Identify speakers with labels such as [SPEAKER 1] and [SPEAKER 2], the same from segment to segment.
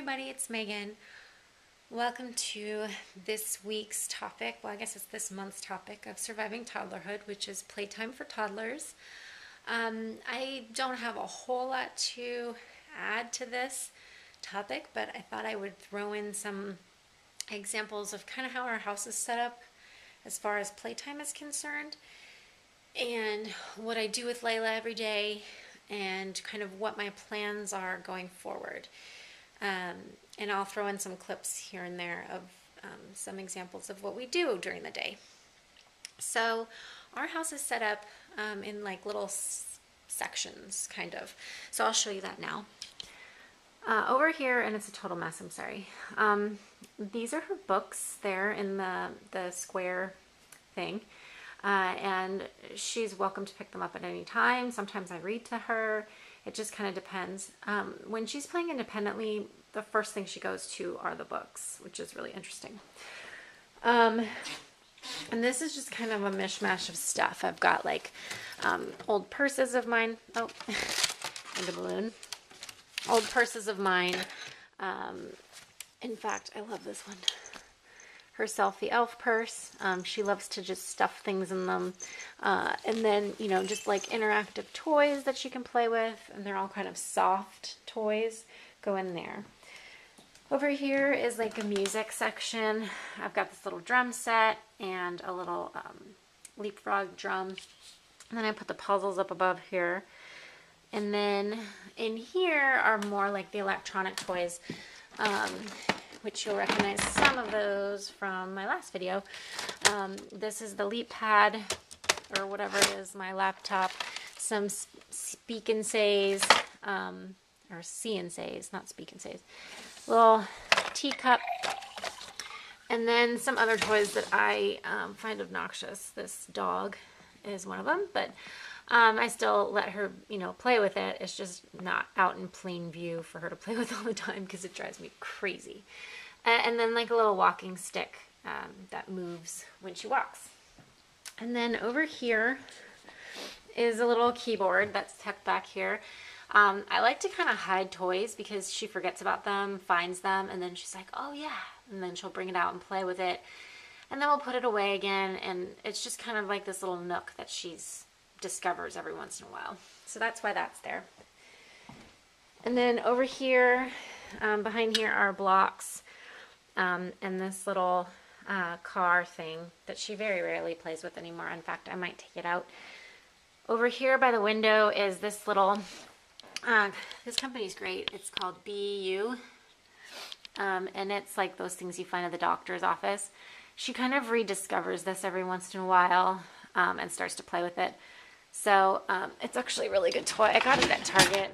[SPEAKER 1] everybody, it's Megan. Welcome to this week's topic. Well, I guess it's this month's topic of surviving toddlerhood, which is playtime for toddlers. I don't have a whole lot to add to this topic, but I thought I would throw in some examples of kind of how our house is set up as far as playtime is concerned, and what I do with Layla every day, and kind of what my plans are going forward. And I'll throw in some clips here and there of some examples of what we do during the day. So our house is set up in like little sections, kind of. So I'll show you that now. Over here, and it's a total mess, I'm sorry. These are her books there in the square thing. And she's welcome to pick them up at any time. Sometimes I read to her. It just kind of depends. When she's playing independently, the first thing she goes to are the books, which is really interesting. And this is just kind of a mishmash of stuff. I've got like old purses of mine. Oh, and a balloon. Old purses of mine. In fact, I love this one. Her Selfie Elf purse. She loves to just stuff things in them. And then, you know, just like interactive toys that she can play with. And they're all kind of soft toys go in there. Over here is like a music section. I've got this little drum set and a little leapfrog drum. And then I put the puzzles up above here. And then in here are more like the electronic toys. Which you'll recognize some of those from my last video. This is the Leap Pad, or whatever it is, my laptop. Some Speak and Says, or See and Says, not Speak and Says. Little teacup. And then some other toys that I find obnoxious. This dog is one of them, but I still let her, you know, play with it. It's just not out in plain view for her to play with all the time because it drives me crazy. And then like a little walking stick that moves when she walks. And then over here is a little keyboard that's tucked back here. I like to kind of hide toys because she forgets about them, finds them, and then she's like, oh yeah. And then she'll bring it out and play with it. And then we'll put it away again. And it's just kind of like this little nook that she's discovers every once in a while. So that's why that's there. And then over here, behind here are blocks and this little car thing that she very rarely plays with anymore. In fact, I might take it out. Over here by the window is this little, this company's great. It's called BU. And it's like those things you find at the doctor's office. She kind of rediscovers this every once in a while and starts to play with it. So it's actually a really good toy. I got it at Target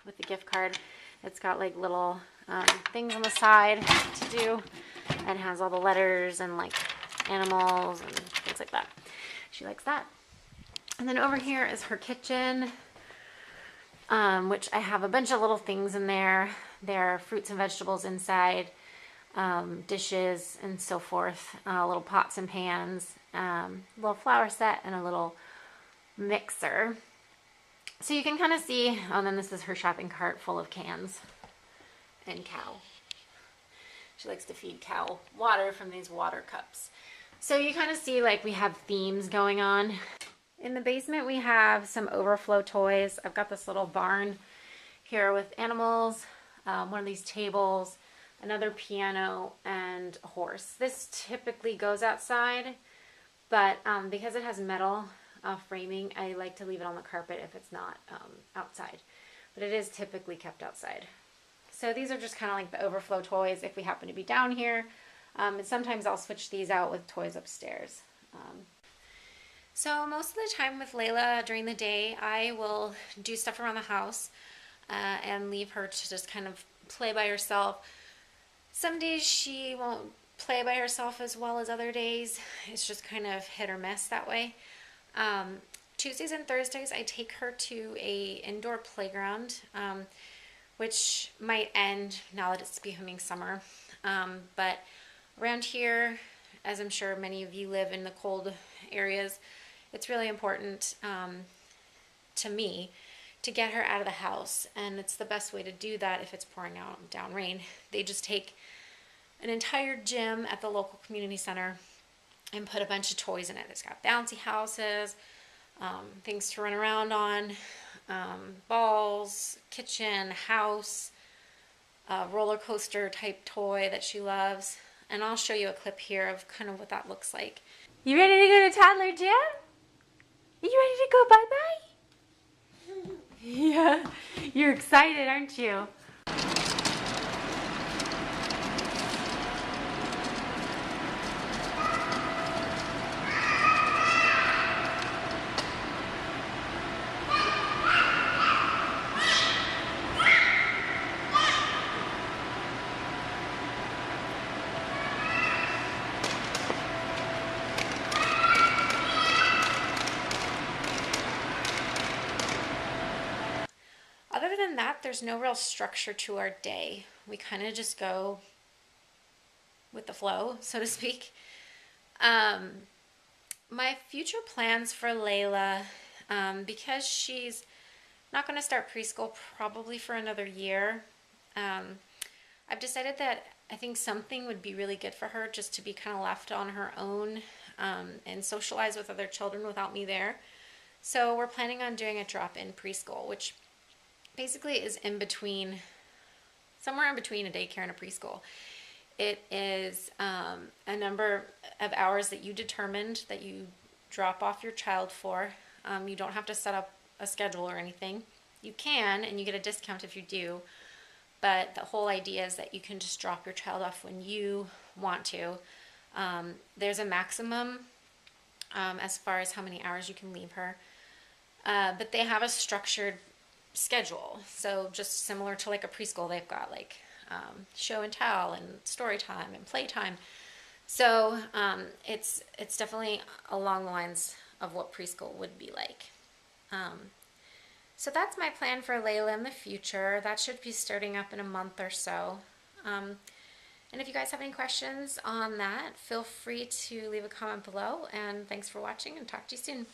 [SPEAKER 1] with the gift card. It's got like little things on the side to do and has all the letters and like animals and things like that. She likes that. And then over here is her kitchen, which I have a bunch of little things in there. There are fruits and vegetables inside, dishes and so forth, little pots and pans, little flour set, and a little mixer. So you can kind of see, oh, and then this is her shopping cart full of cans and cow. She likes to feed cow water from these water cups. So you kind of see like we have themes going on. In the basement we have some overflow toys. I've got this little barn here with animals, one of these tables, another piano, and a horse. This typically goes outside, but because it has metal framing, I like to leave it on the carpet if it's not outside, but it is typically kept outside. So these are just kind of like the overflow toys if we happen to be down here, and sometimes I'll switch these out with toys upstairs. So most of the time with Layla during the day, I will do stuff around the house and leave her to just kind of play by herself. Some days she won't play by herself as well as other days. It's just kind of hit or miss that way. Tuesdays and Thursdays I take her to a indoor playground, which might end now that it's becoming summer. But around here, as I'm sure many of you live in the cold areas, it's really important to me to get her out of the house. And it's the best way to do that if it's pouring down rain. They just take an entire gym at the local community center and put a bunch of toys in it. It's got bouncy houses, things to run around on, balls, kitchen, house, a roller coaster type toy that she loves. And I'll show you a clip here of kind of what that looks like. You ready to go to toddler gym? You ready to go bye-bye? Yeah, you're excited, aren't you? Other than that, there's no real structure to our day. We kind of just go with the flow, so to speak. My future plans for Layla, because she's not going to start preschool probably for another year, I've decided that I think something would be really good for her just to be kind of left on her own and socialize with other children without me there. So we're planning on doing a drop-in preschool, which basically is in between, somewhere in between a daycare and a preschool. It is a number of hours that you determined that you drop off your child for. You don't have to set up a schedule or anything. You can, and you get a discount if you do, but the whole idea is that you can just drop your child off when you want to. There's a maximum as far as how many hours you can leave her, but they have a structured schedule. So just similar to like a preschool, they've got like show and tell and story time and playtime. So it's definitely along the lines of what preschool would be like. So that's my plan for Layla in the future. That should be starting up in a month or so. And if you guys have any questions on that, feel free to leave a comment below. And thanks for watching, and talk to you soon.